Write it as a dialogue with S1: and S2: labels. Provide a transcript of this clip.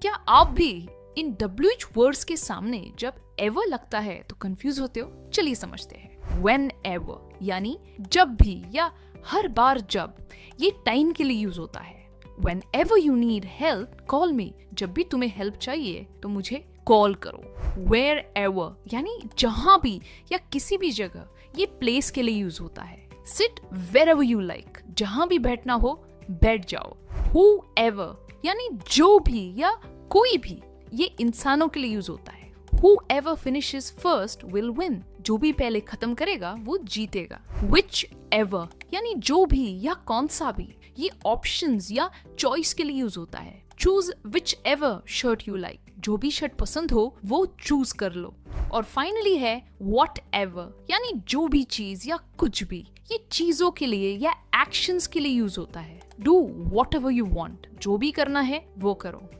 S1: क्या आप भी इन WH वर्ड्स के सामने जब एवर लगता है तो कंफ्यूज होते हो? चलिए समझते हैं। व्हेन एवर यानी जब भी या हर बार जब, ये टाइम के लिए यूज होता है। When ever you need help call मी, जब भी तुम्हें हेल्प चाहिए तो मुझे कॉल करो। वेयर एवर यानी जहां भी या किसी भी जगह, ये प्लेस के लिए यूज होता है। Sit wherever you like, जहां भी बैठना हो बैठ जाओ। हु एवर यानी जो भी या कोई भी, ये इंसानों के लिए यूज होता है। Whoever finishes first will win, जो भी पहले खत्म करेगा वो जीतेगा। Whichever यानी जो भी या कौन सा भी, ये ऑप्शंस या चॉइस के लिए यूज होता है। Choose whichever shirt you like, जो भी शर्ट पसंद हो वो चूज कर लो। और फाइनली है whatever यानी जो भी चीज या कुछ भी, ये चीजों के लिए या एक्शंस के लिए यूज होता है। Do whatever you want, जो भी करना है वो करो।